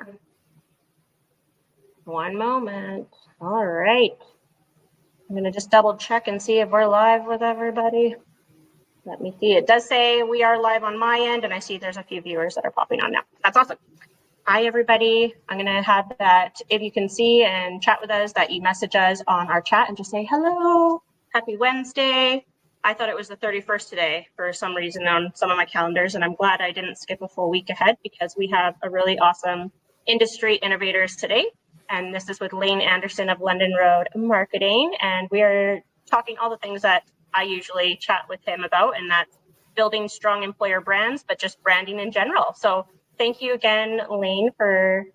here. One moment. All right. I'm going to just double check and see if we're live with everybody. Let me see. It does say we are live on my end, and I see there's a few viewers that are popping on now. That's awesome. Hi, everybody. I'm going to have that, if you can see and chat with us, that you message us on our chat and just say, hello, happy Wednesday. I thought it was the 31st today for some reason on some of my calendars, and I'm glad I didn't skip a full week ahead because we have a really awesome industry innovators today. And this is with Lane Andreson of London Road Marketing. And we are talking all the things that I usually chat with him about, and that's building strong employer brands, but just branding in general. So thank you again, Lane, for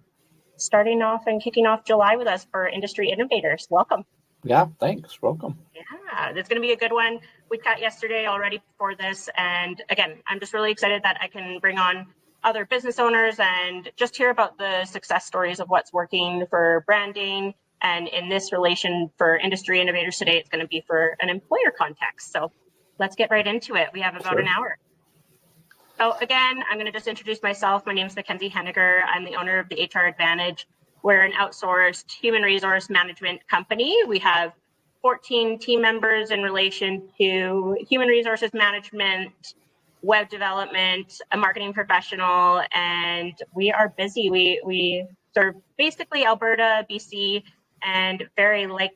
starting off and kicking off July with us for Industry Innovators. Welcome. Yeah, thanks. Welcome. Yeah, it's going to be a good one. We chat yesterday already before this. And again, I'm just really excited that I can bring on other business owners and just hear about the success stories of what's working for branding. And in this relation for Industry Innovators today, it's going to be for an employer context. So let's get right into it. We have about an hour. So again, I'm going to just introduce myself. My name is Mackenzie Henniger. I'm the owner of the HR Advantage. We're an outsourced human resource management company. We have 14 team members in relation to human resources management, web development, a marketing professional, and we are busy. We serve basically Alberta, BC, and very like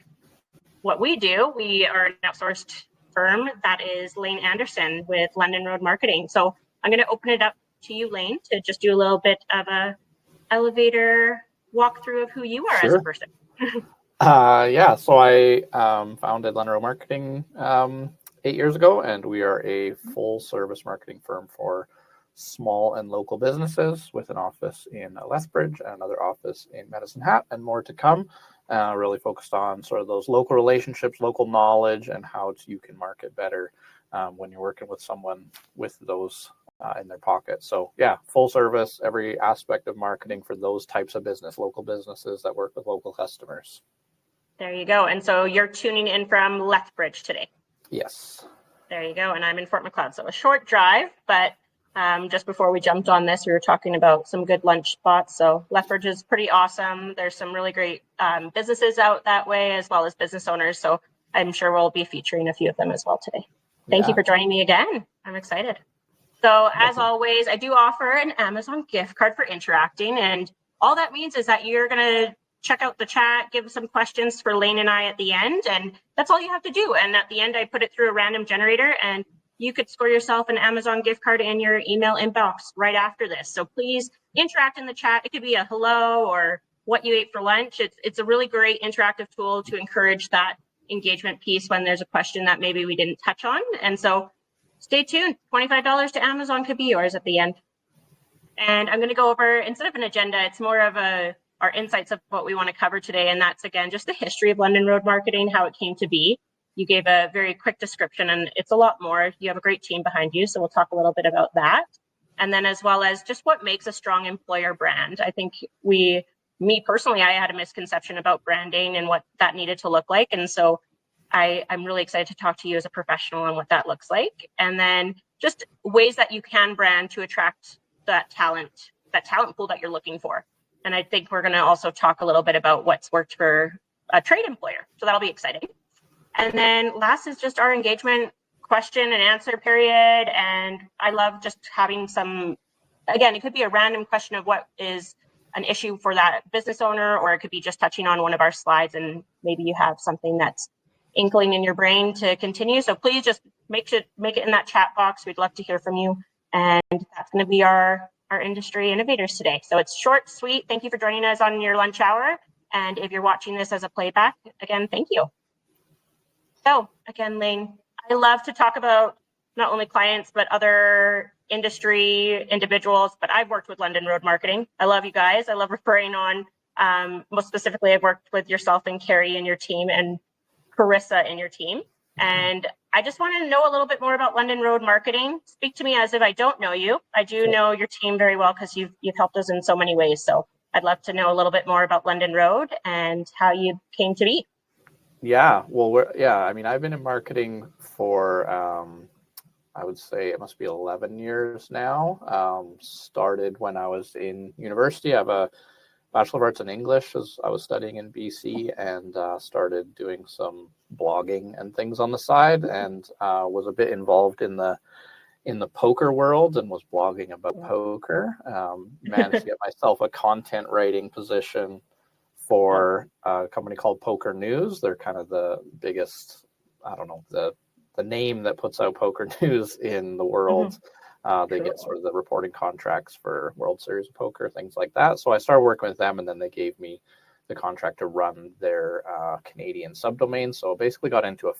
what we do. We are an outsourced firm that is Lane Andreson with London Road Marketing. So I'm going to open it up to you, Lane, to just do a little bit of a elevator walkthrough of who you are as a person. Yeah, so I founded London Road Marketing 8 years ago, and we are a full-service marketing firm for small and local businesses with an office in Lethbridge and another office in Medicine Hat, and more to come. Really focused on sort of those local relationships, local knowledge, and how you can market better when you're working with someone with those in their pocket. So yeah, full service, every aspect of marketing for those types of business, local businesses that work with local customers. There you go. And so you're tuning in from Lethbridge today. Yes. There you go. And I'm in Fort Macleod. So a short drive, but just before we jumped on this, we were talking about some good lunch spots. So Lethbridge is pretty awesome. There's some really great businesses out that way, as well as business owners. So I'm sure we'll be featuring a few of them as well today. Thank you for joining me again. I'm excited. So as always, I do offer an Amazon gift card for interacting. And all that means is that you're going to check out the chat, give some questions for Lane and I at the end. And that's all you have to do. And at the end, I put it through a random generator, and you could score yourself an Amazon gift card in your email inbox right after this. So please interact in the chat. It could be a hello or what you ate for lunch. It's a really great interactive tool to encourage that engagement piece when there's a question that maybe we didn't touch on. And so stay tuned. $25 to Amazon could be yours at the end. And I'm going to go over, instead of an agenda, it's more of our insights of what we want to cover today. And that's, again, just the history of London Road Marketing, how it came to be. You gave a very quick description, and it's a lot more. You have a great team behind you, so we'll talk a little bit about that. And then as well as just what makes a strong employer brand. I think me personally, I had a misconception about branding and what that needed to look like. And so I'm really excited to talk to you as a professional and what that looks like. And then just ways that you can brand to attract that talent pool that you're looking for. And I think we're going to also talk a little bit about what's worked for a trade employer. So that'll be exciting. And then last is just our engagement question and answer period. And I love just having some, again, it could be a random question of what is an issue for that business owner, or it could be just touching on one of our slides and maybe you have something that's inkling in your brain to continue. So please just make it in that chat box. We'd love to hear from you. And that's going to be our industry innovators today. So it's short, sweet. Thank you for joining us on your lunch hour. And if you're watching this as a playback, again, thank you. So again, Lane, I love to talk about not only clients, but other industry individuals, but I've worked with London Road Marketing. I love you guys. I love referring on, most specifically, I've worked with yourself and Carrie and your team and Carissa and your team. And I just want to know a little bit more about London Road Marketing. Speak to me as if I don't know you. I do know your team very well because you've helped us in so many ways. So I'd love to know a little bit more about London Road and how you came to be. Yeah, well, I mean, I've been in marketing for, I would say it must be 11 years now. Started when I was in university. I have a Bachelor of Arts in English as I was studying in BC, and started doing some blogging and things on the side, and was a bit involved in the poker world and was blogging about poker. Managed to get myself a content writing position for a company called Poker News. They're kind of the biggest, I don't know, the name that puts out poker news in the world. They get sort of the reporting contracts for World Series of Poker, things like that. So I started working with them, and then they gave me the contract to run their Canadian subdomain. So basically got into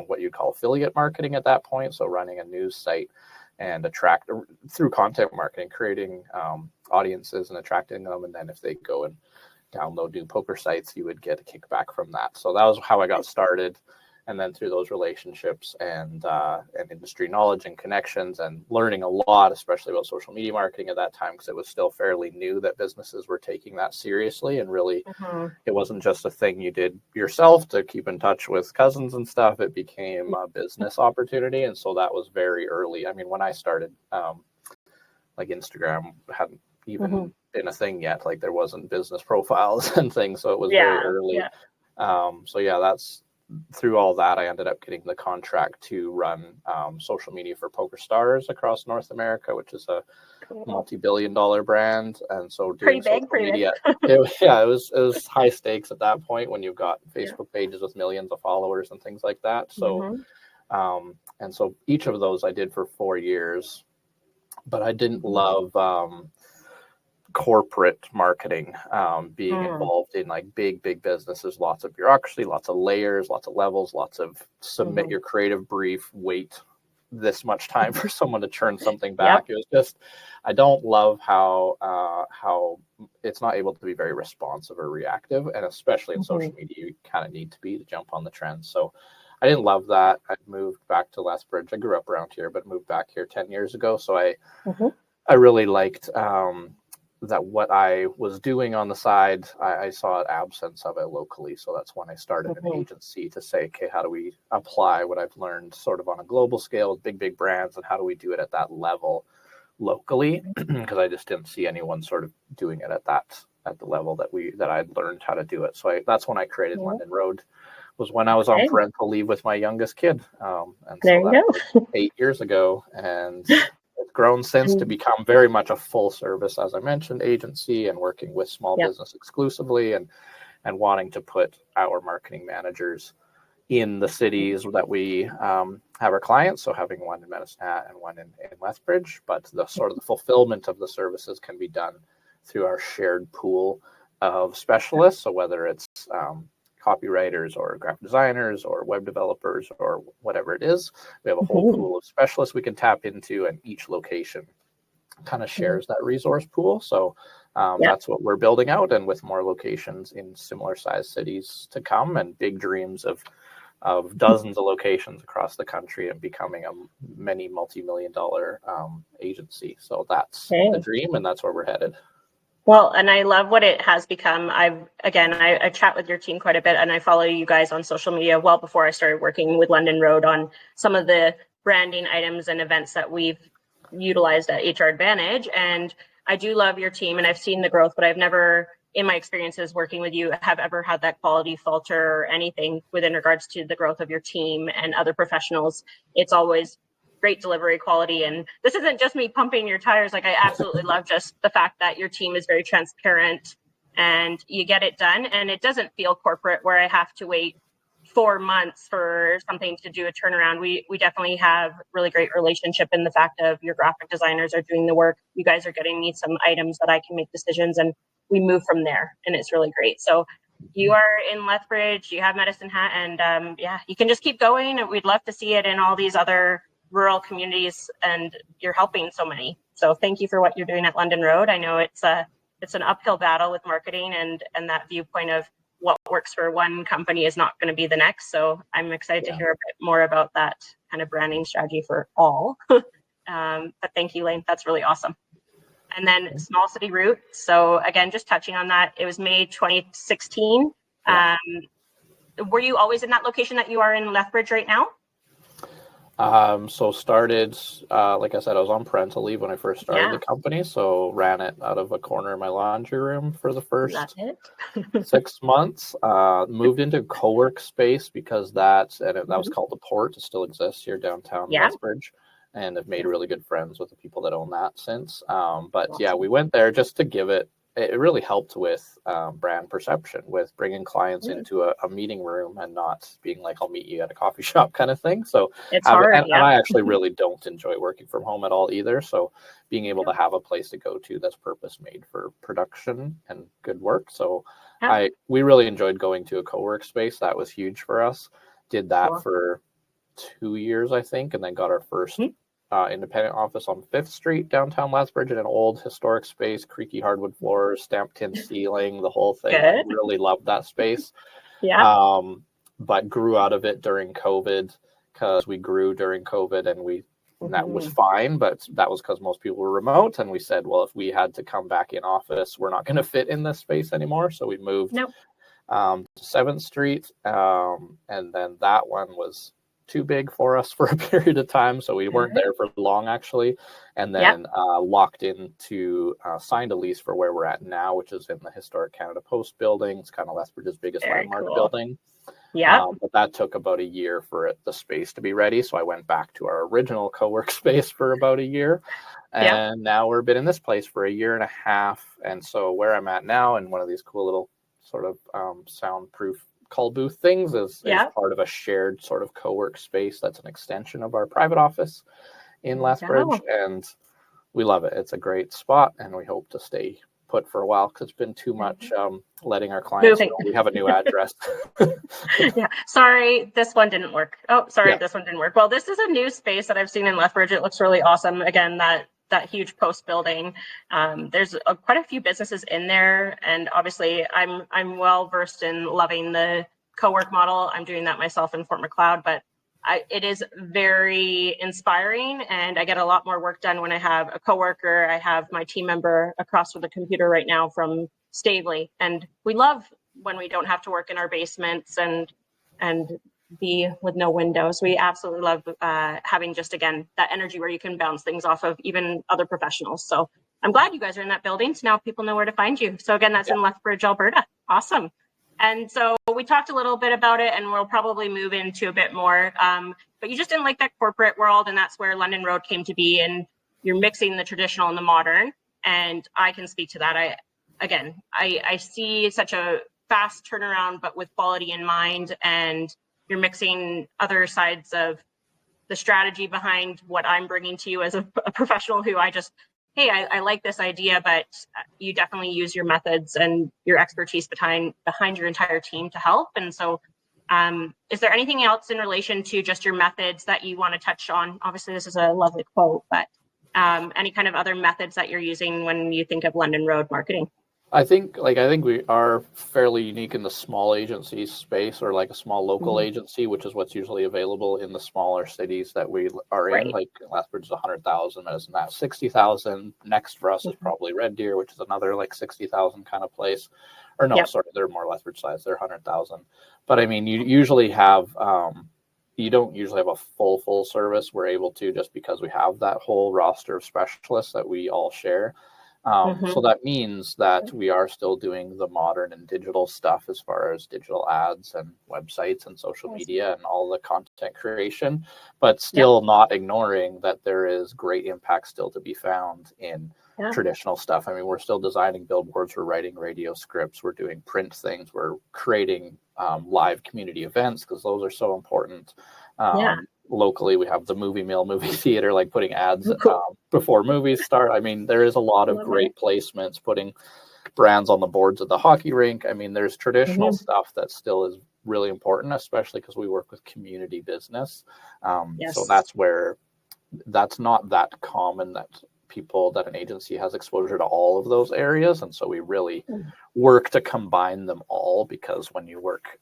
what you'd call affiliate marketing at that point. So running a news site and attract through content marketing, creating audiences and attracting them. And then if they go and download new poker sites, you would get a kickback from that. So that was how I got started. And then through those relationships and industry knowledge and connections and learning a lot, especially about social media marketing at that time, because it was still fairly new that businesses were taking that seriously. And really, it wasn't just a thing you did yourself to keep in touch with cousins and stuff. It became a business opportunity. And so that was very early. I mean, when I started, like Instagram hadn't even been a thing yet. Like there wasn't business profiles and things. So it was very early. That's through all that, I ended up getting the contract to run social media for Poker Stars across North America, which is a multi-billion-dollar brand. And so doing social media, it was high stakes at that point when you've got Facebook pages with millions of followers and things like that. So, and so each of those I did for 4 years, but I didn't love corporate marketing, being involved in like big businesses, lots of bureaucracy, lots of layers, lots of levels, lots of submit your creative brief, wait this much time for someone to churn something back. It was just, I don't love how it's not able to be very responsive or reactive, and especially in social media, you kind of need to be to jump on the trends. So I didn't love that. I moved back to Lethbridge. I grew up around here, but moved back here 10 years ago. So I really liked that what I was doing on the side, I saw an absence of it locally. So that's when I started an agency to say, okay, how do we apply what I've learned sort of on a global scale with big brands, and how do we do it at that level locally? Because I just didn't see anyone sort of doing it at the level that I'd learned how to do it. So that's when I created London Road, was when I was on parental leave with my youngest kid. And so that was 8 years ago. And it's grown since to become very much a full service, as I mentioned, agency, and working with small business exclusively, and wanting to put our marketing managers in the cities that we have our clients. So having one in Medicine Hat and one in Lethbridge, but the sort of the fulfillment of the services can be done through our shared pool of specialists. So whether it's copywriters or graphic designers or web developers or whatever it is, we have a whole pool of specialists we can tap into, and each location kind of shares that resource pool. So that's what we're building out, and with more locations in similar sized cities to come, and big dreams of dozens of locations across the country, and becoming a many multi-million-dollar agency. So that's the dream, and that's where we're headed. Well, and I love what it has become. I chat with your team quite a bit, and I follow you guys on social media well before I started working with London Road on some of the branding items and events that we've utilized at HR Advantage. And I do love your team, and I've seen the growth, but I've never, in my experiences working with you, have ever had that quality falter or anything within regards to the growth of your team and other professionals. It's always great delivery quality. And this isn't just me pumping your tires. Like, I absolutely love just the fact that your team is very transparent and you get it done. And it doesn't feel corporate where I have to wait 4 months for something to do a turnaround. We definitely have really great relationship in the fact of your graphic designers are doing the work. You guys are getting me some items that I can make decisions, and we move from there. And it's really great. So you are in Lethbridge, you have Medicine Hat, and you can just keep going. We'd love to see it in all these other rural communities, and you're helping so many. So thank you for what you're doing at London Road. I know it's an uphill battle with marketing and that viewpoint of what works for one company is not going to be the next. So I'm excited to hear a bit more about that kind of branding strategy for all. But thank you, Lane. That's really awesome. And then Small City Route. So again, just touching on that, it was May 2016. Were you always in that location that you are in Lethbridge right now? So started, like I said, I was on parental leave when I first started the company. So ran it out of a corner of my laundry room for the first 6 months. Moved into co-work space because that was called the Port. It still exists here downtown Lethbridge, and have made really good friends with the people that own that since. But yeah, we went there just to give it. It really helped with brand perception, with bringing clients into a meeting room and not being like, I'll meet you at a coffee shop kind of thing. So it's hard, and I actually really don't enjoy working from home at all either. So being able to have a place to go to that's purpose made for production and good work. So we really enjoyed going to a co-work space. That was huge for us. Did that for 2 years, I think, and then got our first independent office on 5th Street, downtown Lethbridge, in an old historic space, creaky hardwood floors, stamped tin ceiling, the whole thing. I really loved that space. But grew out of it during COVID because we grew during COVID, and that was fine, but that was because most people were remote. And we said, well, if we had to come back in office, we're not going to fit in this space anymore. So we moved to 7th Street. And then that one was too big for us for a period of time, so we weren't there for long actually, and then locked into signed a lease for where we're at now, which is in the historic Canada Post building. It's kind of Lethbridge's biggest landmark building. But that took about a year for the space to be ready, so I went back to our original co-work space for about a year, and now we've been in this place for a year and a half. And so where I'm at now, in one of these cool little sort of soundproof call booth things, is part of a shared sort of co-work space that's an extension of our private office in Lethbridge, and we love it. It's a great spot, and we hope to stay put for a while because it's been too much letting our clients know we have a new address. Sorry, this one didn't work. This one didn't work. Well, this is a new space that I've seen in Lethbridge. It looks really awesome. Again, that huge post building. There's quite a few businesses in there, and obviously I'm well versed in loving the co-work model. I'm doing that myself in Fort Macleod, but it is very inspiring, and I get a lot more work done when I have a coworker. I have my team member across from the computer right now from Stavely, and we love when we don't have to work in our basements and be with no windows. We absolutely love having just, again, that energy where you can bounce things off of even other professionals. So I'm glad you guys are in that building. So now people know where to find you. So again, that's in Lethbridge, Alberta. Awesome. And so we talked a little bit about it, and we'll probably move into a bit more. But you just didn't like that corporate world, and that's where London Road came to be. And you're mixing the traditional and the modern. And I can speak to that. I see such a fast turnaround, but with quality in mind. And you're mixing other sides of the strategy behind what I'm bringing to you as a professional who I like this idea, but you definitely use your methods and your expertise behind your entire team to help. And so is there anything else in relation to just your methods that you want to touch on? Obviously, this is a lovely quote, but any kind of other methods that you're using when you think of London Road marketing? I think we are fairly unique in the small agency space, or like a small local agency, which is what's usually available in the smaller cities that we are in. Like Lethbridge is 100,000, isn't that 60,000? Next for us is probably Red Deer, which is another like 60,000 kind of place. Or no, sorry, they're more Lethbridge size. They're 100,000. But I mean, you usually have you don't usually have a full service. We're able to, just because we have that whole roster of specialists that we all share. So that means that we are still doing the modern and digital stuff as far as digital ads and websites and social media and all the content creation, but still not ignoring that there is great impact still to be found in traditional stuff. I mean, we're still designing billboards, we're writing radio scripts, we're doing print things, we're creating live community events because those are so important. Locally, we have the movie mill, movie theater, like putting ads before movies start. I mean, there is a lot of great placements, putting brands on the boards of the hockey rink. I mean, there's traditional stuff that still is really important, especially because we work with community business. So that's not that common that an agency has exposure to all of those areas. And so we really work to combine them all, because when you work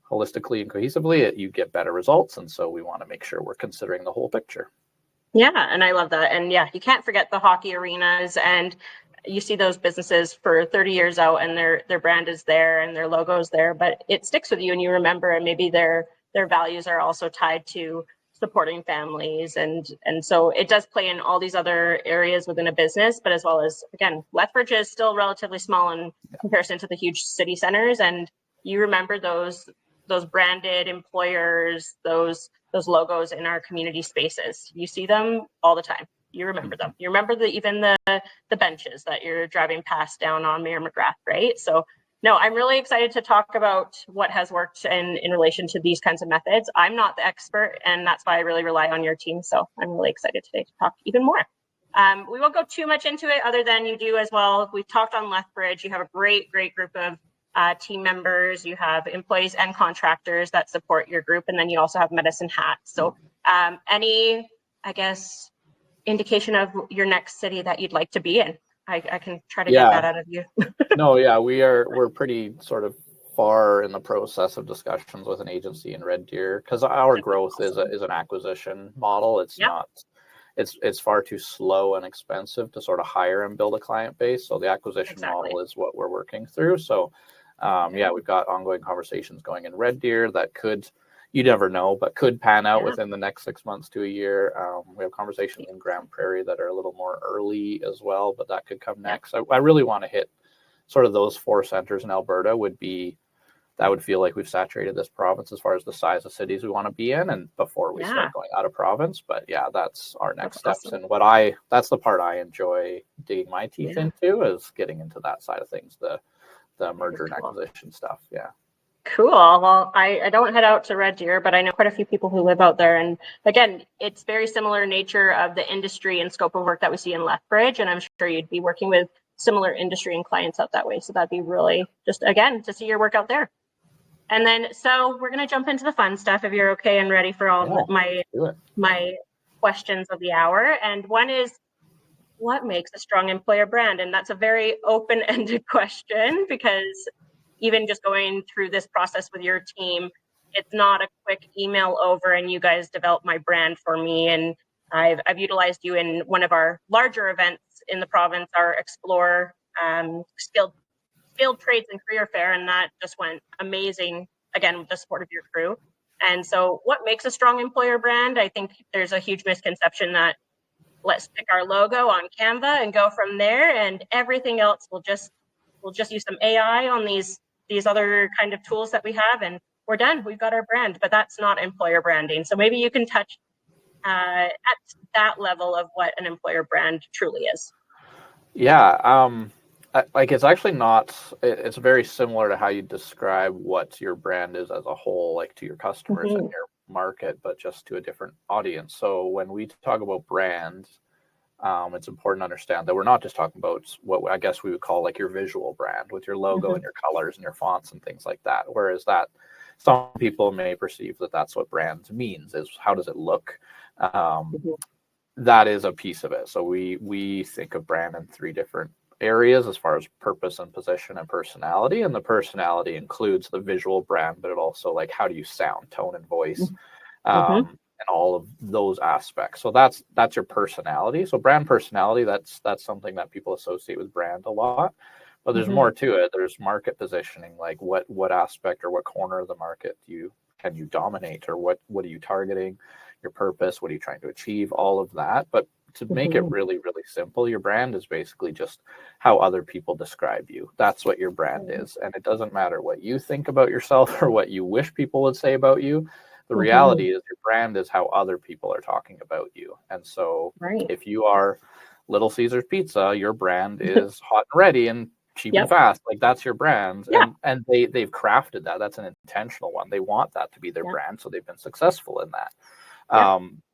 holistically and cohesively, you get better results. And so we want to make sure we're considering the whole picture. Yeah, and I love that. And you can't forget the hockey arenas, and you see those businesses for 30 years out, and their brand is there and their logo is there, but it sticks with you and you remember, and maybe their values are also tied to supporting families, and so it does play in all these other areas within a business, but as well as, again, Lethbridge is still relatively small in comparison to the huge city centers, and you remember those branded employers, those logos in our community spaces. You see them all the time. You remember them. You remember even the benches that you're driving past down on Mayor McGrath, right? So no, I'm really excited to talk about what has worked in relation to these kinds of methods. I'm not the expert, and that's why I really rely on your team. So I'm really excited today to talk even more. We won't go too much into it other than you do as well. We've talked on Lethbridge. You have a great group of team members. You have employees and contractors that support your group. And then you also have Medicine Hat. So any, I guess, indication of your next city that you'd like to be in? I can try to get that out of you. No, yeah, we're pretty sort of far in the process of discussions with an agency in Red Deer, because our growth is an acquisition model. It's not, it's far too slow and expensive to sort of hire and build a client base. So the acquisition model is what we're working through. So we've got ongoing conversations going in Red Deer that could, you never know, but could pan out within the next 6 months to a year. We have conversations in Grand Prairie that are a little more early as well, but that could come next. I really want to hit sort of those 4 centers in Alberta. Would feel like we've saturated this province as far as the size of cities we want to be in, and before we start going out of province. But that's our next steps. Awesome. And that's the part I enjoy digging my teeth into, is getting into that side of things, the merger and acquisition stuff. Yeah. Cool. Well, I don't head out to Red Deer, but I know quite a few people who live out there. And again, it's very similar nature of the industry and scope of work that we see in Lethbridge. And I'm sure you'd be working with similar industry and clients out that way. So that'd be really just, again, to see your work out there. And then, so we're going to jump into the fun stuff if you're okay and ready for all of my questions of the hour. And one is, what makes a strong employer brand? And that's a very open-ended question, because even just going through this process with your team, it's not a quick email over and you guys develop my brand for me. And I've utilized you in one of our larger events in the province, our Explore Skilled Trades and Career Fair, and that just went amazing, again, with the support of your crew. And so what makes a strong employer brand? I think there's a huge misconception that let's pick our logo on Canva and go from there, and everything else we'll just use some AI on these other kind of tools that we have, and we're done. We've got our brand. But that's not employer branding. So maybe you can touch at that level of what an employer brand truly is. Yeah. Like, it's actually not, it's very similar to how you describe what your brand is as a whole, like to your customers and your market, but just to a different audience. So when we talk about brand, it's important to understand that we're not just talking about what I guess we would call like your visual brand with your logo and your colors and your fonts and things like that. Whereas that some people may perceive that that's what brand means, is how does it look? That is a piece of it. So we think of brand in 3 different areas as far as purpose and position and personality. And the personality includes the visual brand, but it also, like, how do you sound, tone and voice, and all of those aspects. So that's your personality. So brand personality, that's something that people associate with brand a lot, but there's more to it. There's market positioning, like what aspect or what corner of the market can you dominate, or what are you targeting, your purpose, what are you trying to achieve, all of that. But to make it really, really simple, your brand is basically just how other people describe you. That's what your brand is. And it doesn't matter what you think about yourself or what you wish people would say about you. The reality is your brand is how other people are talking about you. And so if you are Little Caesars Pizza, your brand is hot and ready and cheap and fast. Like, that's your brand. And they've crafted that. That's an intentional one. They want that to be their brand. So they've been successful in that.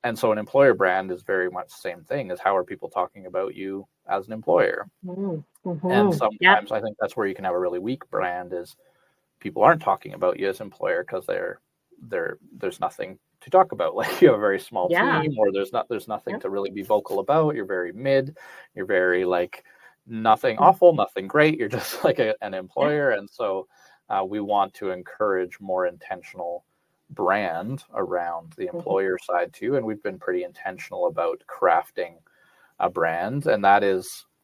And so an employer brand is very much the same thing, as how are people talking about you as an employer. And sometimes I think that's where you can have a really weak brand, is people aren't talking about you as employer because there's nothing to talk about. Like, you have a very small team, or there's nothing to really be vocal about. You're very mid, you're very like nothing awful, nothing great. You're just like an employer. And so we want to encourage more intentional brand around the employer side too. And we've been pretty intentional about crafting a brand, and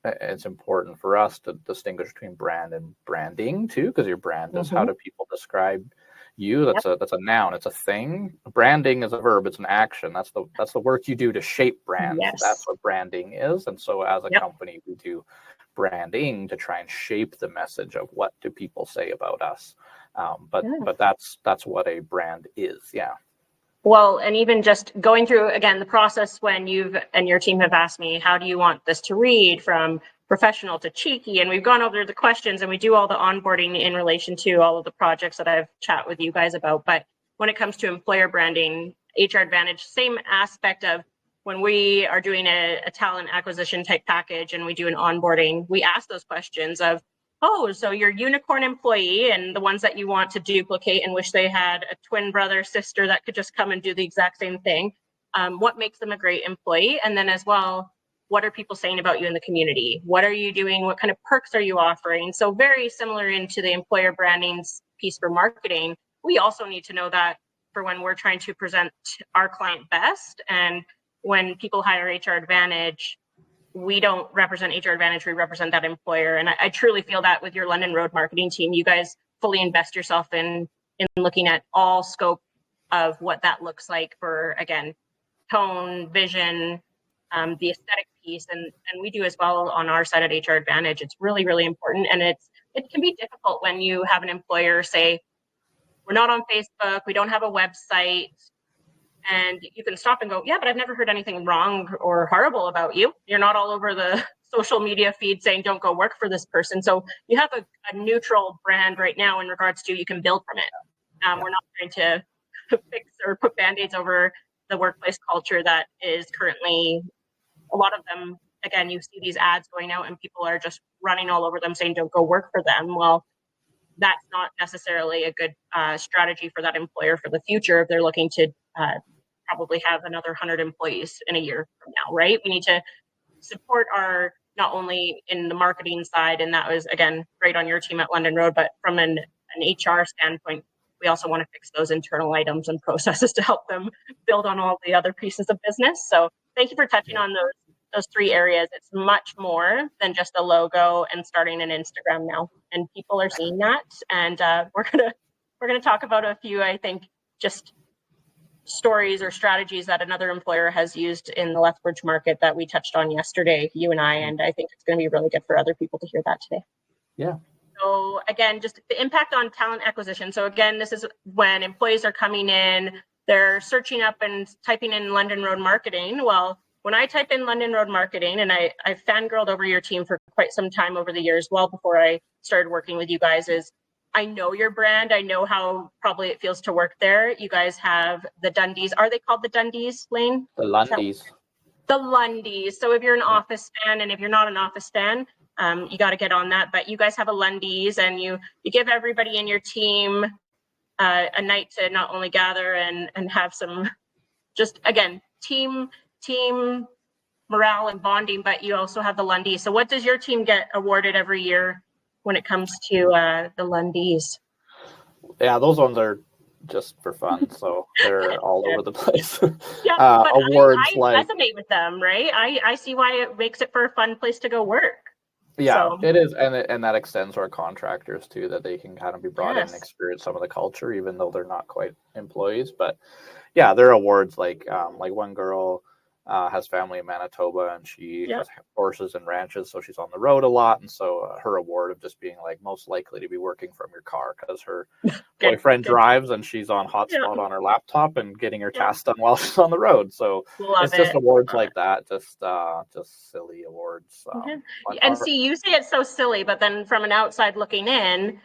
it's important for us to distinguish between brand and branding too, because your brand is how do people describe You, that's a noun, it's a thing. Branding is a verb, it's an action. That's the work you do to shape brands. Yes. That's what branding is. And so as a Yep. company, we do branding to try and shape the message of what do people say about us. But that's what a brand is. Yeah. Well, and even just going through, again, the process when you've and your team have asked me, how do you want this to read, from professional to cheeky? And we've gone over the questions and we do all the onboarding in relation to all of the projects that I've chat with you guys about. But when it comes to employer branding, HR Advantage, same aspect of when we are doing a talent acquisition type package and we do an onboarding, we ask those questions of, oh, so your unicorn employee and the ones that you want to duplicate and wish they had a twin brother, sister that could just come and do the exact same thing. What makes them a great employee? And then as well, what are people saying about you in the community? What are you doing? What kind of perks are you offering? So very similar into the employer branding piece for marketing. We also need to know that for when we're trying to present our client best. And when people hire HR Advantage, we don't represent HR Advantage, we represent that employer. And I truly feel that with your London Road marketing team, you guys fully invest yourself in looking at all scope of what that looks like for, again, tone, vision, the aesthetic piece. And we do as well on our side at HR Advantage. It's really, really important. And it can be difficult when you have an employer say, we're not on Facebook, we don't have a website. And you can stop and go, yeah, but I've never heard anything wrong or horrible about you. You're not all over the social media feed saying, don't go work for this person. So you have a neutral brand right now in regards to you can build from it. We're not trying to fix or put Band-Aids over the workplace culture that is currently, a lot of them, again, you see these ads going out and people are just running all over them saying, don't go work for them. Well, that's not necessarily a good strategy for that employer for the future if they're looking to probably have another 100 employees in a year from now, right? We need to support our, not only in the marketing side, and that was, again, great on your team at London Road, but from an HR standpoint, we also want to fix those internal items and processes to help them build on all the other pieces of business. So thank you for touching on those three areas. It's much more than just a logo and starting an Instagram now, and people are seeing that. And we're gonna talk about a few, I think, just stories or strategies that another employer has used in the Lethbridge market that we touched on yesterday, you and I, and I think it's going to be really good for other people to hear that today. Yeah. So again, just the impact on talent acquisition. So again, this is when employees are coming in, they're searching up and typing in London Road marketing. Well, when I type in London Road marketing, and I fangirled over your team for quite some time over the years, well before I started working with you guys, is I know your brand. I know how probably it feels to work there. You guys have the Dundies. Are they called the Dundies, Lane? The Lundies. The Lundies. So if you're an Office fan, and if you're not an Office fan, you got to get on that. But you guys have a Lundies, and you give everybody in your team a night to not only gather and have some, just again, team morale and bonding, but you also have the Lundies. So what does your team get awarded every year when it comes to the Lundies? Yeah, those ones are just for fun, so they're all over the place. Yeah, but awards I like resonate with them, right? I see why it makes it for a fun place to go work. Yeah, So, it is, and that extends to our contractors too, that they can kind of be brought in and yes. experience some of the culture, even though they're not quite employees. But yeah, there are awards like one girl has family in Manitoba, and she has horses and ranches, so she's on the road a lot. And so her award of just being like most likely to be working from your car, because her boyfriend drives and she's on hotspot on her laptop and getting her tasks done while she's on the road. So it's just awards like that, just silly awards. And see, you say it's so silly, but then from an outside looking in,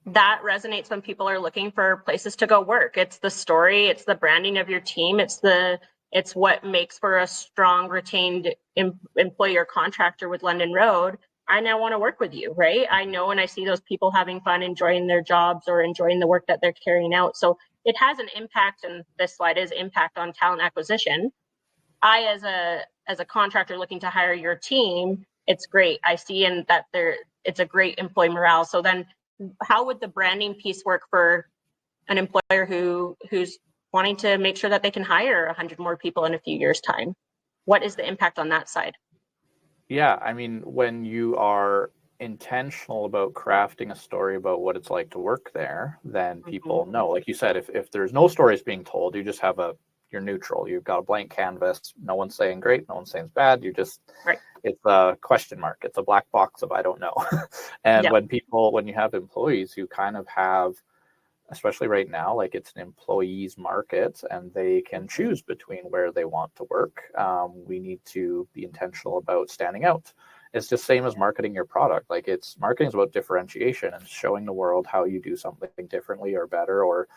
that resonates when people are looking for places to go work. It's the story, it's the branding of your team, it's what makes for a strong retained employer contractor with London Road. I now want to work with you, right? I know when I see those people having fun, enjoying their jobs or enjoying the work that they're carrying out. So it has an impact, and this slide is impact on talent acquisition. I, as a contractor looking to hire your team, it's great. I see in that it's a great employee morale. So then how would the branding piece work for an employer who's wanting to make sure that they can hire 100 more people in a few years' time? What is the impact on that side? Yeah, I mean, when you are intentional about crafting a story about what it's like to work there, then people know. Like you said, if there's no stories being told, you just have you're neutral. You've got a blank canvas. No one's saying great. No one's saying it's bad. You just, it's a question mark. It's a black box of I don't know. And when you have employees who kind of have, especially right now, like it's an employees market and they can choose between where they want to work. We need to be intentional about standing out. It's just same as marketing your product. Like marketing is about differentiation and showing the world how you do something differently or better,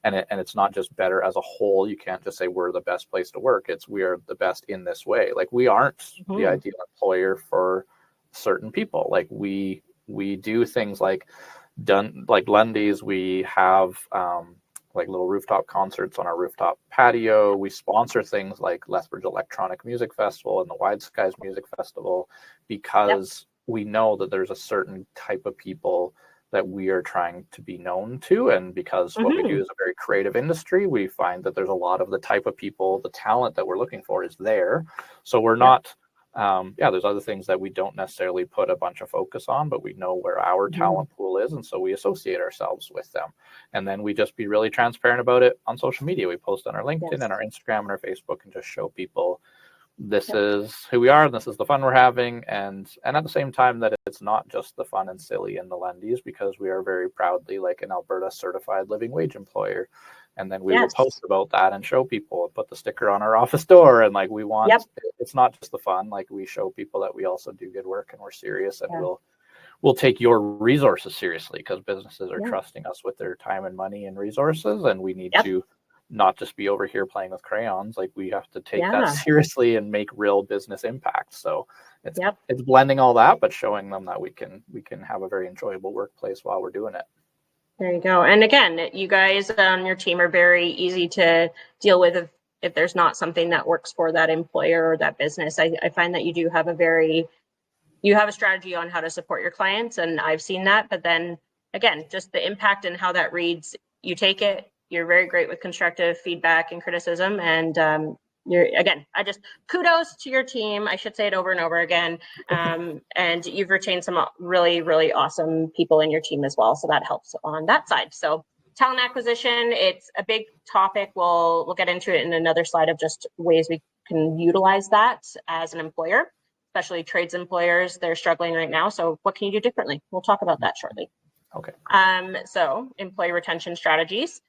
and it's not just better as a whole. You can't just say we're the best place to work. It's we are the best in this way. Like we aren't the ideal employer for certain people. Like we do things like Lundy's. We have like little rooftop concerts on our rooftop patio. We sponsor things like Lethbridge Electronic Music Festival and the Wide Skies Music Festival because we know that there's a certain type of people that we are trying to be known to. And because what we do is a very creative industry, we find that there's a lot of the type of people, the talent that we're looking for is there. So we're not, there's other things that we don't necessarily put a bunch of focus on, but we know where our talent pool is. And so we associate ourselves with them. And then we just be really transparent about it on social media. We post on our LinkedIn and our Instagram and our Facebook and just show people this is who we are and this is the fun we're having. And at the same time that it's not just the fun and silly in the Lundy's, because we are very proudly like an Alberta certified living wage employer. And then we will post about that and show people and put the sticker on our office door. And like we want, it's not just the fun, like we show people that we also do good work and we're serious and we'll take your resources seriously because businesses are trusting us with their time and money and resources. And we need to not just be over here playing with crayons. Like we have to take that seriously and make real business impact. So it's blending all that, but showing them that we can have a very enjoyable workplace while we're doing it. There you go. And again, you guys on your team are very easy to deal with if there's not something that works for that employer or that business. I find that you do have you have a strategy on how to support your clients, and I've seen that. But then again, just the impact and how that reads, you take it. You're very great with constructive feedback and criticism, and I just kudos to your team. I should say it over and over again. And you've retained some really, really awesome people in your team as well. So that helps on that side. So talent acquisition, it's a big topic. We'll get into it in another slide of just ways we can utilize that as an employer, especially trades employers. They're struggling right now. So what can you do differently? We'll talk about that shortly. Okay. So employee retention strategies.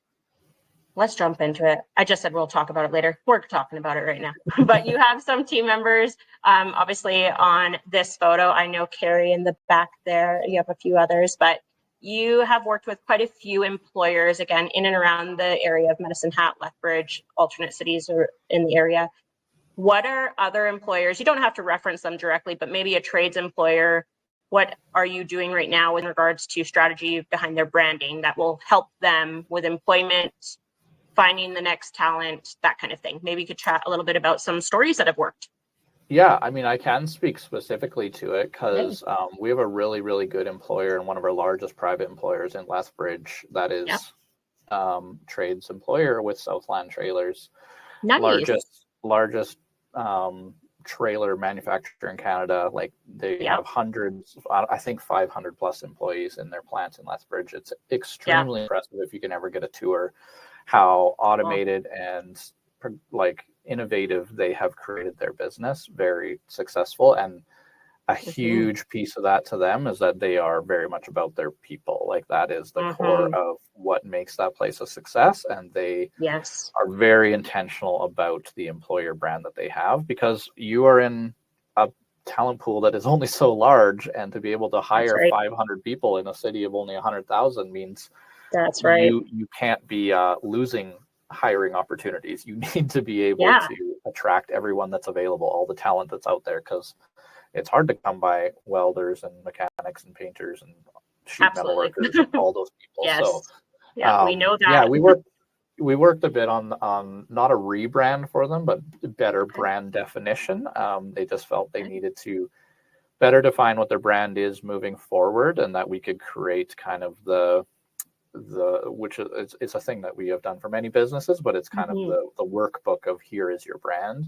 Let's jump into it. I just said we'll talk about it later. We're talking about it right now. But you have some team members, obviously, on this photo. I know Carrie in the back there. You have a few others, but you have worked with quite a few employers, again, in and around the area of Medicine Hat, Lethbridge, alternate cities or in the area. What are other employers? You don't have to reference them directly, but maybe a trades employer. What are you doing right now in regards to strategy behind their branding that will help them with employment, finding the next talent, that kind of thing? Maybe you could chat a little bit about some stories that have worked. Yeah, I mean, I can speak specifically to it because we have a really, really good employer and one of our largest private employers in Lethbridge that is trades employer with Southland Trailers. Nice. Largest trailer manufacturer in Canada. Like they have hundreds, I think 500 plus employees in their plant in Lethbridge. It's extremely impressive if you can ever get a tour, how automated and like innovative they have created their business, very successful. And a huge piece of that to them is that they are very much about their people. Like that is the core of what makes that place a success. And they are very intentional about the employer brand that they have, because you are in a talent pool that is only so large, and to be able to hire 500 people in a city of only 100,000 means you can't be losing hiring opportunities. You need to be able to attract everyone that's available, all the talent that's out there, because it's hard to come by welders and mechanics and painters and sheet metal workers and all those people. So we know that. Yeah, we worked a bit on not a rebrand for them, but better brand definition. They just felt they needed to better define what their brand is moving forward, and that we could create kind of which is it's a thing that we have done for many businesses, but it's kind of the workbook of here is your brand.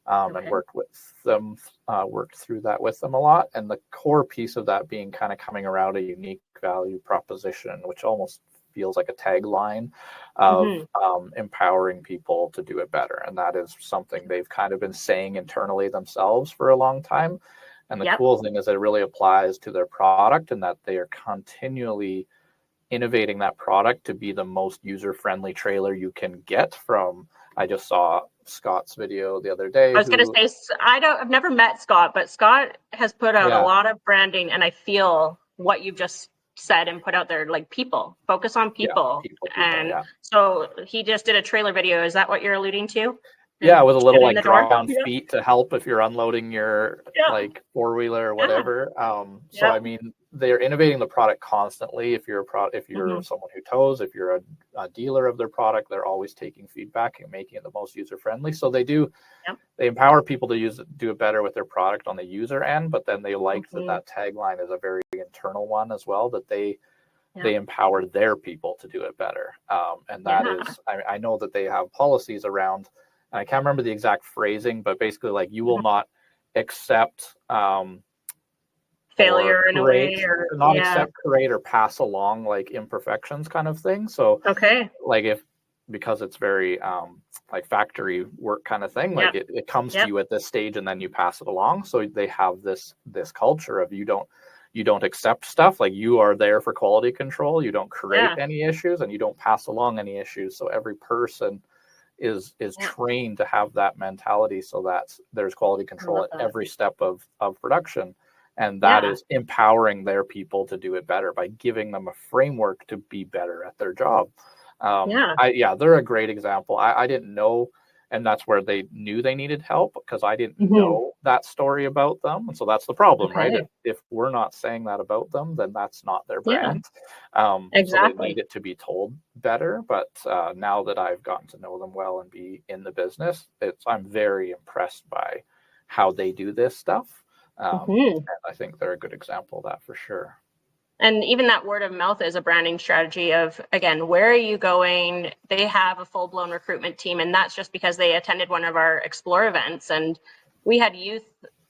and worked through that with them a lot. And the core piece of that being kind of coming around a unique value proposition, which almost feels like a tagline of empowering people to do it better. And that is something they've kind of been saying internally themselves for a long time. And the cool thing is that it really applies to their product, and that they are continually innovating that product to be the most user-friendly trailer you can get from. I just saw Scott's video the other day. I was going to say, I've never met Scott, but Scott has put out a lot of branding, and I feel what you've just said and put out there, like focus on people. So he just did a trailer video. Is that what you're alluding to? Yeah, with a little like drop down feet to help if you're unloading your like 4-wheeler or whatever. So I mean, they're innovating the product constantly. If you're someone who tows, if you're a dealer of their product, they're always taking feedback and making it the most user friendly. So they empower people to do it better with their product on the user end. But then they like that tagline is a very internal one as well, that they empower their people to do it better. And that is, I know that they have policies around. I can't remember the exact phrasing, but basically, like, you will not accept failure in a way, or accept, create, or pass along like imperfections, kind of thing. So, like because it's very like factory work kind of thing, like it comes to you at this stage, and then you pass it along. So they have this culture of you don't accept stuff, like you are there for quality control. You don't create any issues, and you don't pass along any issues. So every person is trained to have that mentality, so that there's quality control at every step of production, and that is empowering their people to do it better by giving them a framework to be better at their job. They're a great example. I didn't know, and that's where they knew they needed help, because I didn't know that story about them. And so that's the problem, right? If we're not saying that about them, then that's not their brand. So they need it to be told better. But now that I've gotten to know them well and be in the business, I'm very impressed by how they do this stuff. And I think they're a good example of that for sure. And even that word of mouth is a branding strategy of, again, where are you going? They have a full-blown recruitment team, and that's just because they attended one of our Explore events. And we had youth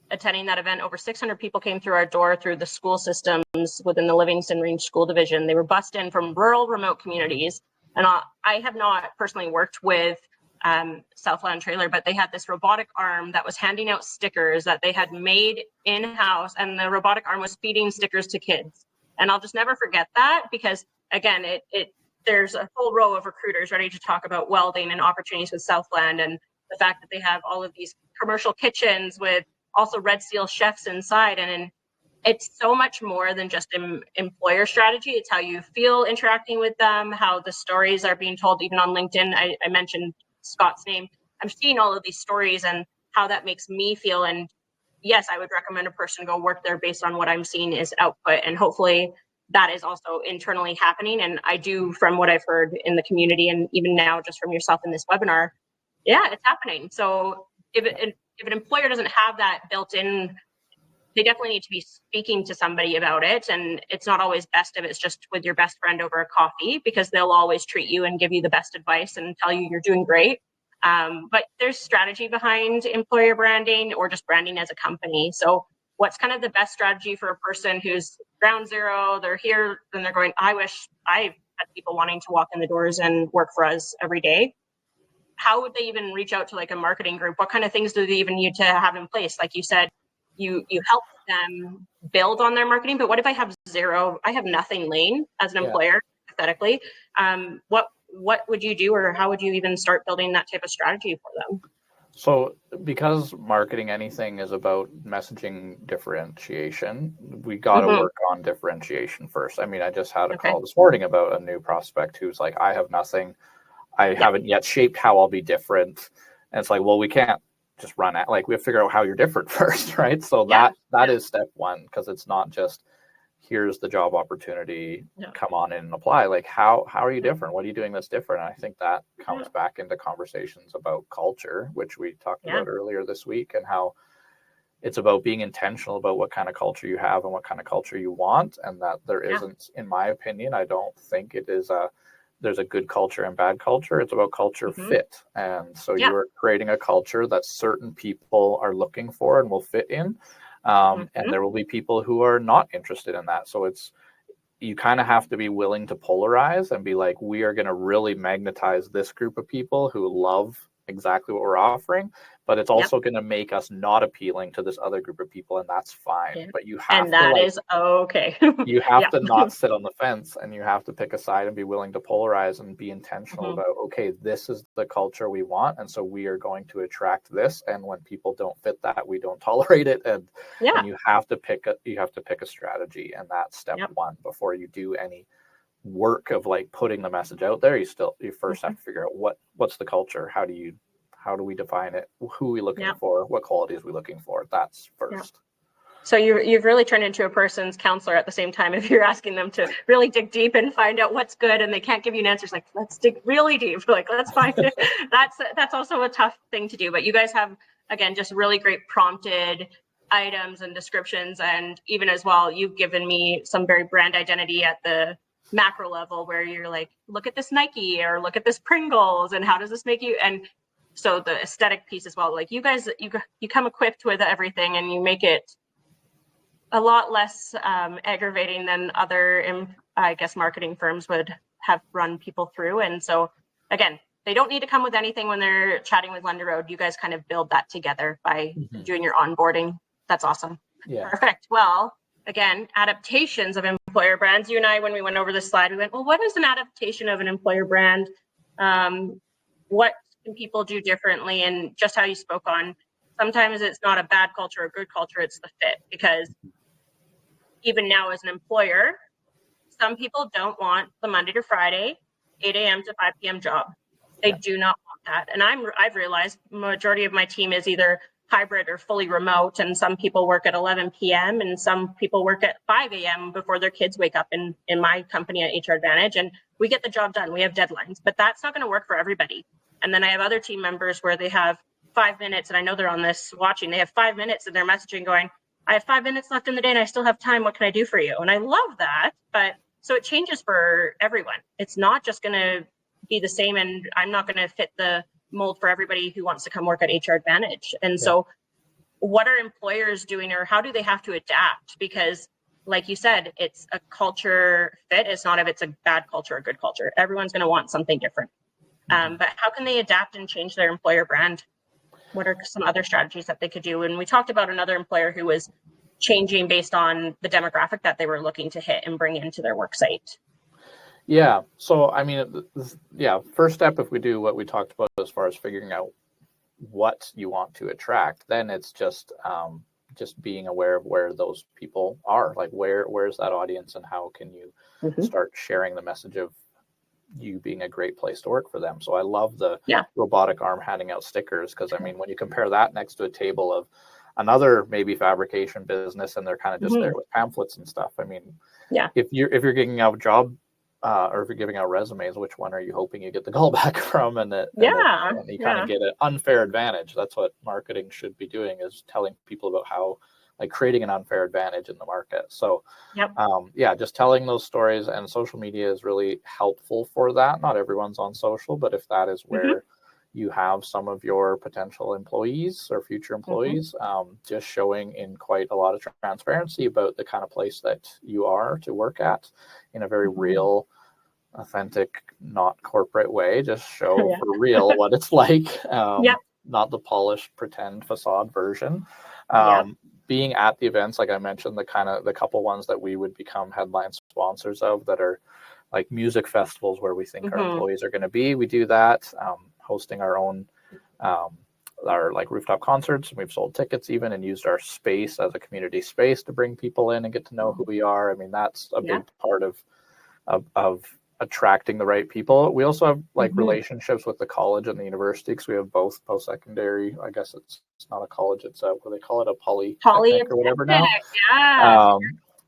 attending that event. Over 600 people came through our door through the school systems within the Livingston Range School Division. They were bussed in from rural, remote communities. And I have not personally worked with Southland Trailer, but they had this robotic arm that was handing out stickers that they had made in-house, and the robotic arm was feeding stickers to kids. And I'll just never forget that, because again, there's a whole row of recruiters ready to talk about welding and opportunities with Southland, and the fact that they have all of these commercial kitchens with also Red Seal chefs inside. And it's so much more than just an employer strategy. It's how you feel interacting with them, how the stories are being told. Even on LinkedIn, I mentioned Scott's name. I'm seeing all of these stories and how that makes me feel. And yes, I would recommend a person go work there based on what I'm seeing is output. And hopefully that is also internally happening. And I do, from what I've heard in the community, and even now just from yourself in this webinar, it's happening. So if an employer doesn't have that built in, they definitely need to be speaking to somebody about it. And it's not always best if it's just with your best friend over a coffee, because they'll always treat you and give you the best advice and tell you you're doing great. But there's strategy behind employer branding, or just branding as a company. So what's kind of the best strategy for a person who's ground zero? They're here and they're going, I wish I had people wanting to walk in the doors and work for us every day. How would they even reach out to like a marketing group? What kind of things do they even need to have in place? Like you said, you help them build on their marketing, but what if I have zero? I have nothing, Lane, as an employer, hypothetically. What would you do, or how would you even start building that type of strategy for them? So because marketing anything is about messaging differentiation, we got to work on differentiation first. I mean, I just had a call this morning about a new prospect who's like, I have nothing. I haven't yet shaped how I'll be different. And it's like, well, we can't just run at, like, we have to figure out how you're different first, right? So that is step one, because it's not just, here's the job opportunity, come on in and apply. Like, how are you different? What are you doing that's different? And I think that comes back into conversations about culture, which we talked about earlier this week, and how it's about being intentional about what kind of culture you have and what kind of culture you want. And that there isn't, in my opinion, I don't think it is a, there's a good culture and bad culture. It's about culture fit. And so you're creating a culture that certain people are looking for and will fit in. And there will be people who are not interested in that. So you kind of have to be willing to polarize and be like, we are going to really magnetize this group of people who love exactly what we're offering, but it's also going to make us not appealing to this other group of people, and that's fine. But you have is okay. You have to not sit on the fence, and you have to pick a side and be willing to polarize and be intentional about, okay, this is the culture we want, and so we are going to attract this, and when people don't fit that, we don't tolerate it. And you have to pick a strategy, and that's step one before you do any work of like putting the message out there. You first have to figure out what's the culture, how do we define it, who are we looking for, what qualities are we looking for. That's first. So you've really turned into a person's counselor at the same time. If you're asking them to really dig deep and find out what's good, and they can't give you an answer, it's like, let's dig really deep, like let's find it. That's also a tough thing to do, but you guys have, again, just really great prompted items and descriptions. And even as well, you've given me some very brand identity at the macro level, where you're like, look at this Nike, or look at this Pringles, and how does this make you? And so the aesthetic piece as well, like you guys, you come equipped with everything, and you make it a lot less aggravating than other, I guess, marketing firms would have run people through. And so again, they don't need to come with anything when they're chatting with London Road. You guys kind of build that together by doing your onboarding. That's awesome. Perfect. Well, again, adaptations of employer brands. You and I, when we went over this slide, we went, well, what is an adaptation of an employer brand? What can people do differently? And just how you spoke on, sometimes it's not a bad culture or good culture, it's the fit. Because even now as an employer, some people don't want the Monday to Friday, 8 a.m. to 5 p.m. job. They do not want that. And I've realized majority of my team is either hybrid or fully remote, and some people work at 11 p.m. and some people work at 5 a.m. before their kids wake up in my company at HR Advantage, and we get the job done. We have deadlines, but that's not going to work for everybody. And then I have other team members where they have 5 minutes, and I know they're on this watching, they have 5 minutes and they're messaging going, I have 5 minutes left in the day and I still have time. What can I do for you? And I love that. But so it changes for everyone. It's not just going to be the same, and I'm not going to fit the mold for everybody who wants to come work at HR Advantage. And so what are employers doing, or how do they have to adapt? Because like you said, it's a culture fit. It's not if it's a bad culture or good culture. Everyone's going to want something different. But how can they adapt and change their employer brand? What are some other strategies that they could do? And we talked about another employer who was changing based on the demographic that they were looking to hit and bring into their work site. Yeah. So, I mean, first step, if we do what we talked about as far as figuring out what you want to attract, then it's just being aware of where those people are, like where's that audience, and how can you start sharing the message of you being a great place to work for them. So I love the robotic arm handing out stickers, because I mean, when you compare that next to a table of another maybe fabrication business, and they're kind of just there with pamphlets and stuff. I mean, if you're giving out job or if you're giving out resumes, which one are you hoping you get the call back from? And you kind of get an unfair advantage. That's what marketing should be doing, is telling people about how, like, creating an unfair advantage in the market. So just telling those stories, and social media is really helpful for that. Not everyone's on social, but if that is where you have some of your potential employees or future employees, just showing in quite a lot of transparency about the kind of place that you are to work at in a very real, authentic, not corporate way. Just show for real what it's like, not the polished pretend facade version. Being at the events, like I mentioned, the couple ones that we would become headline sponsors of that are like music festivals where we think our employees are going to be. We do that, hosting our own our like rooftop concerts. We've sold tickets even and used our space as a community space to bring people in and get to know who we are. I mean, that's a big part of attracting the right people. We also have like relationships with the college and the university, because we have both post-secondary. I guess it's not a college, it's what do they call it, a polytechnic or whatever now.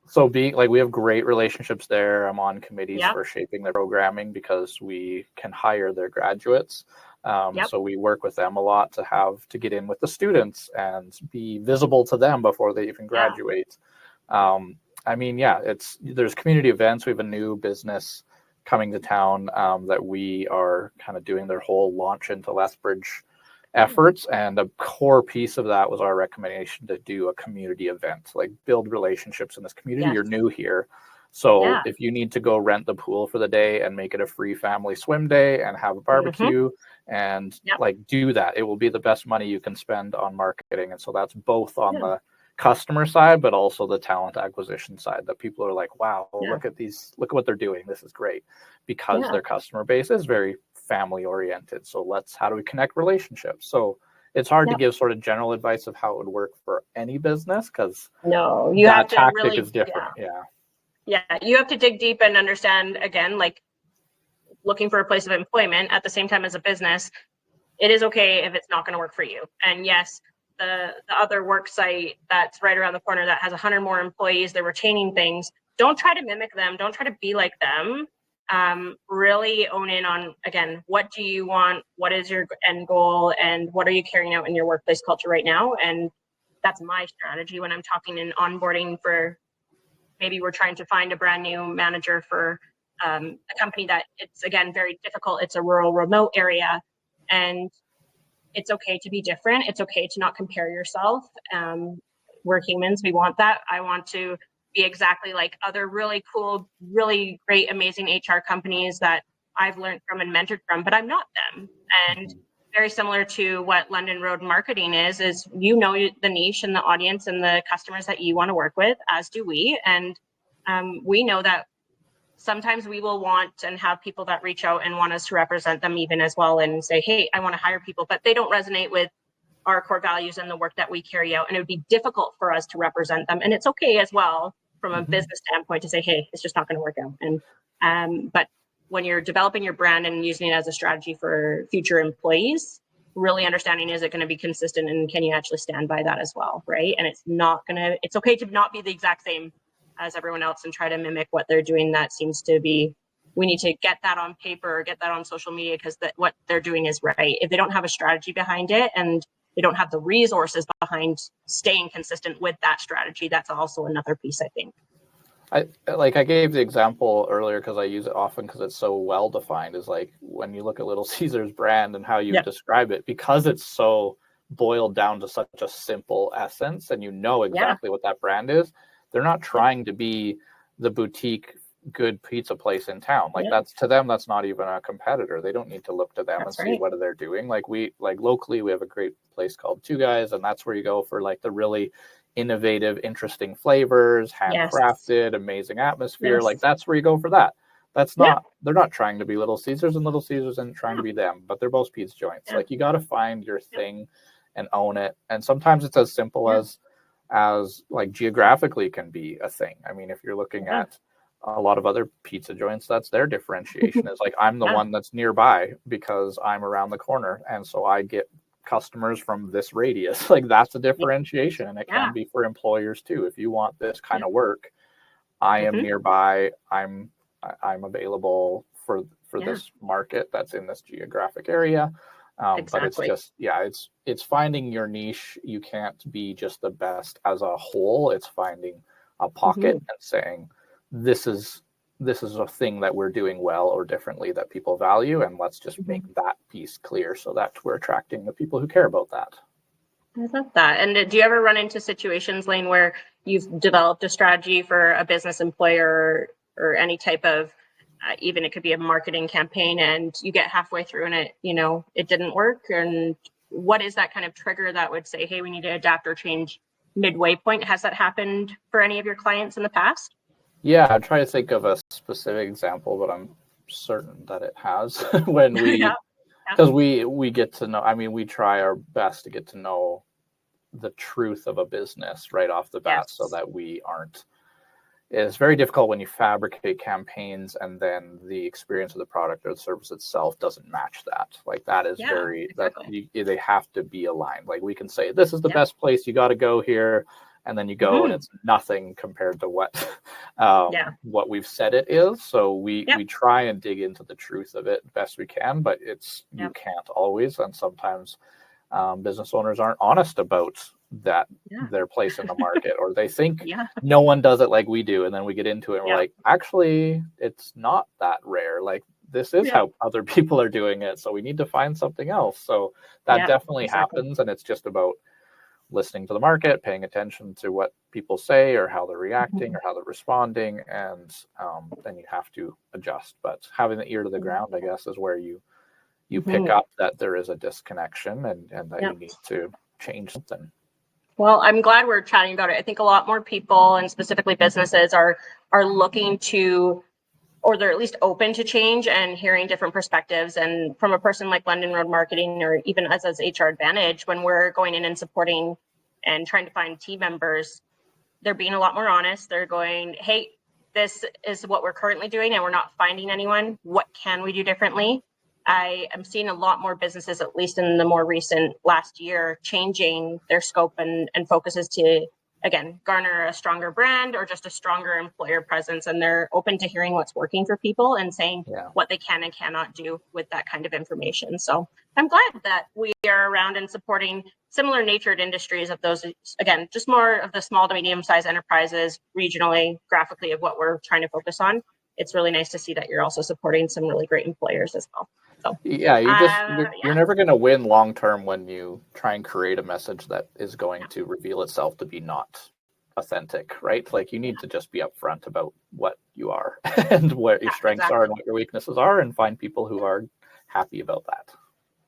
So we have great relationships there. I'm on committees for shaping their programming, because we can hire their graduates. So we work with them a lot to get in with the students and be visible to them before they even graduate. I mean, there's community events. We have a new business coming to town, that we are kind of doing their whole launch into Lethbridge efforts, and a core piece of that was our recommendation to do a community event, like build relationships in this community. Yes. You're new here, so Yeah. if you need to go rent the pool for the day and make it a free family swim day and have a barbecue and like do that, it will be the best money you can spend on marketing. And so that's both on the customer side, but also the talent acquisition side, that people are like, wow, look at what they're doing, this is great, because their customer base is very family oriented. So how do we connect relationships? So it's hard to give sort of general advice of how it would work for any business, because you have to tactic really is different. You have to dig deep and understand, again, like looking for a place of employment at the same time as a business. It is okay if it's not going to work for you. And yes, the other work site that's right around the corner that has 100 more employees, they're retaining things. Don't try to mimic them. Don't try to be like them. Really own in on, again, what do you want? What is your end goal? And what are you carrying out in your workplace culture right now? And that's my strategy when I'm talking in onboarding for, maybe we're trying to find a brand new manager for a company that it's, again, very difficult. It's a rural, remote area. And it's okay to be different. It's okay to not compare yourself. We're humans. We want that. I want to be exactly like other really cool, really great, amazing HR companies that I've learned from and mentored from, but I'm not them. And very similar to what London Road Marketing is the niche and the audience and the customers that you want to work with, as do we. And we know that sometimes we will want and have people that reach out and want us to represent them even as well and say, hey, I want to hire people, but they don't resonate with our core values and the work that we carry out. And it would be difficult for us to represent them. And it's okay as well from a business standpoint to say, hey, it's just not going to work out. And but when you're developing your brand and using it as a strategy for future employees, really understanding, is it going to be consistent and can you actually stand by that as well, right? And it's okay to not be the exact same as everyone else and try to mimic what they're doing. That seems to be, we need to get that on paper or get that on social media, because what they're doing is right. If they don't have a strategy behind it and they don't have the resources behind staying consistent with that strategy, that's also another piece, I think. I gave the example earlier because I use it often because it's so well defined, is like when you look at Little Caesars brand and how you describe it, because it's so boiled down to such a simple essence and you know exactly what that brand is. They're not trying to be the boutique good pizza place in town. Like that's, to them, that's not even a competitor. They don't need to look to them and see what they're doing. Like locally, we have a great place called Two Guys, and that's where you go for like the really innovative, interesting flavors, handcrafted, amazing atmosphere. Like that's where you go for that. That's not, they're not trying to be Little Caesars, and Little Caesars isn't trying to be them, but they're both pizza joints. Like you got to find your thing and own it. And sometimes it's as simple as like geographically can be a thing. I mean, if you're looking at a lot of other pizza joints, that's their differentiation, is like, I'm the one that's nearby because I'm around the corner. And so I get customers from this radius. Like that's a differentiation. And it can be for employers too. If you want this kind of work, I am nearby. I'm available for this market that's in this geographic area. But it's just, it's finding your niche. You can't be just the best as a whole. It's finding a pocket and saying, this is a thing that we're doing well or differently that people value, and let's just make that piece clear so that we're attracting the people who care about that. I love that. And do you ever run into situations, Lane, where you've developed a strategy for a business employer or any type of even it could be a marketing campaign, and you get halfway through and it didn't work? And what is that kind of trigger that would say, hey, we need to adapt or change midway point? Has that happened for any of your clients in the past? Yeah, I'm trying to think of a specific example, but I'm certain that it has. When because we get to know, I mean, we try our best to get to know the truth of a business right off the bat, so that we aren't. It's very difficult when you fabricate campaigns and then the experience of the product or the service itself doesn't match that. Like that is they have to be aligned. Like we can say, this is the best place, you got to go here. And then you go and it's nothing compared to what we've said it is. So we try and dig into the truth of it best we can, but you can't always. And sometimes business owners aren't honest about that Yeah. their place in the market, or they think Yeah. no one does it like we do, and then we get into it and we're Yeah. like, actually, it's not that rare. Like, this is Yeah. how other people are doing it, so we need to find something else. So that Yeah, definitely exactly. happens, and it's just about listening to the market, paying attention to what people say or how they're reacting or how they're responding, and then you have to adjust. But having the ear to the ground, I guess, is where you pick Mhm. up that there is a disconnection, and that Yeah. you need to change something. Well, I'm glad we're chatting about it. I think a lot more people, and specifically businesses, are looking to, or they're at least open to change and hearing different perspectives. And from a person like London Road Marketing, or even us as HR Advantage, when we're going in and supporting and trying to find team members, they're being a lot more honest. They're going, hey, this is what we're currently doing and we're not finding anyone. What can we do differently? I am seeing a lot more businesses, at least in the more recent last year, changing their scope and focuses to, again, garner a stronger brand or just a stronger employer presence. And they're open to hearing what's working for people and saying what they can and cannot do with that kind of information. So I'm glad that we are around and supporting similar natured industries of those, again, just more of the small to medium sized enterprises regionally, graphically, of what we're trying to focus on. It's really nice to see that you're also supporting some really great employers as well. So yeah, you're yeah. never going to win long term when you try and create a message that is going to reveal itself to be not authentic, right? Like, you need to just be upfront about what you are and what your strengths are and what your weaknesses are, and find people who are happy about that.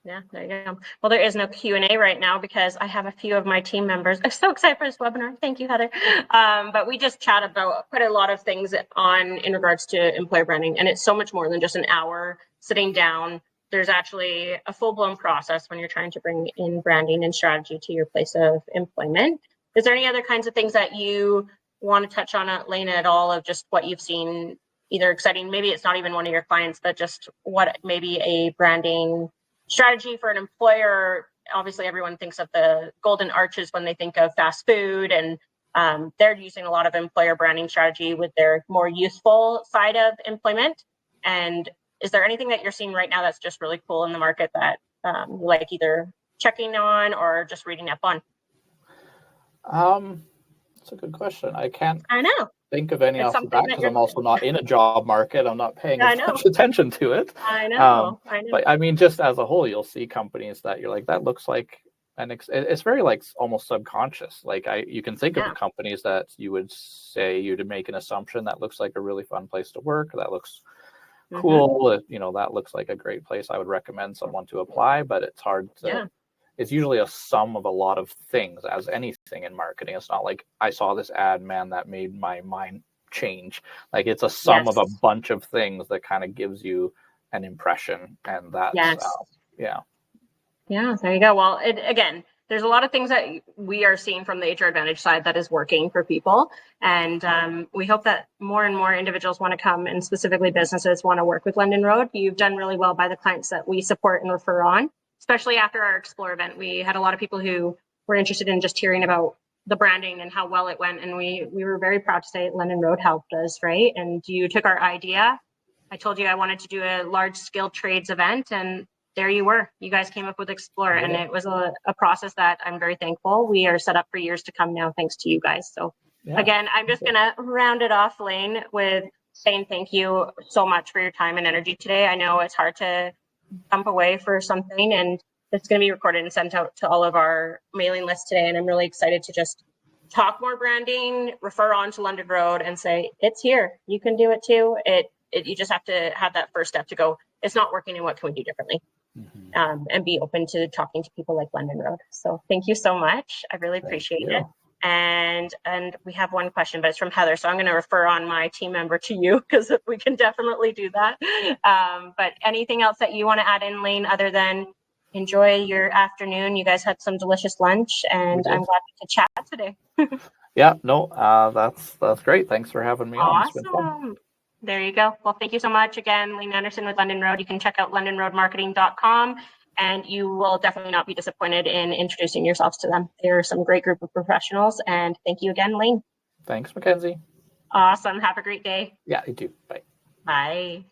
Yeah, there you go. Well, there is no Q&A right now because I have a few of my team members. I'm so excited for this webinar. Thank you, Heather. But we just chat about quite a lot of things on in regards to employer branding, and it's so much more than just an hour sitting down. There's actually a full-blown process when you're trying to bring in branding and strategy to your place of employment. Is there any other kinds of things that you want to touch on, Lena, at all, of just what you've seen, either exciting, maybe it's not even one of your clients, but just what maybe a branding strategy for an employer? Obviously, everyone thinks of the golden arches when they think of fast food, and they're using a lot of employer branding strategy with their more youthful side of employment. And is there anything that you're seeing right now that's just really cool in the market that you like either checking on or just reading up on? That's a good question. I can't I know. think of any It's off the something bat that because you're I'm also not in a job market. I'm not paying I as know. much attention to it. I know. I know. But I mean, just as a whole, you'll see companies that you're like, that looks like it's very like almost subconscious. Like, you can think of companies that you would say you'd make an assumption that looks like a really fun place to work. That looks cool. You know, that looks like a great place I would recommend someone to apply, but it's hard to, it's usually a sum of a lot of things, as anything in marketing. It's not like I saw this ad, man, that made my mind change. Like, it's a sum of a bunch of things that kind of gives you an impression, and that's yeah, there you go. Well, again, there's a lot of things that we are seeing from the HR Advantage side that is working for people. And we hope that more and more individuals want to come, and specifically businesses want to work with London Road. You've done really well by the clients that we support and refer on, especially after our Explore event. We had a lot of people who were interested in just hearing about the branding and how well it went. And we were very proud to say London Road helped us, right? And you took our idea. I told you I wanted to do a large skilled trades event, and there you were. You guys came up with Explore, and it was a process that I'm very thankful. We are set up for years to come now, thanks to you guys. So again, I'm just going to round it off, Lane, with saying thank you so much for your time and energy today. I know it's hard to jump away for something, and it's going to be recorded and sent out to all of our mailing lists today. And I'm really excited to just talk more branding, refer on to London Road, and say, it's here. You can do it too. You just have to have that first step to go, it's not working, and what can we do differently? And be open to talking to people like London Road. So thank you so much. I really appreciate it. And we have one question, but it's from Heather. So I'm going to refer on my team member to you, because we can definitely do that. But anything else that you want to add in, Lane, other than enjoy your afternoon? You guys had some delicious lunch, and I'm glad to chat today. That's great. Thanks for having me on. It's been fun. There you go. Well, thank you so much. Again, Lane Anderson with London Road. You can check out londonroadmarketing.com, and you will definitely not be disappointed in introducing yourselves to them. They're some great group of professionals. And thank you again, Lane. Thanks, Mackenzie. Awesome. Have a great day. Yeah, you too. Bye. Bye.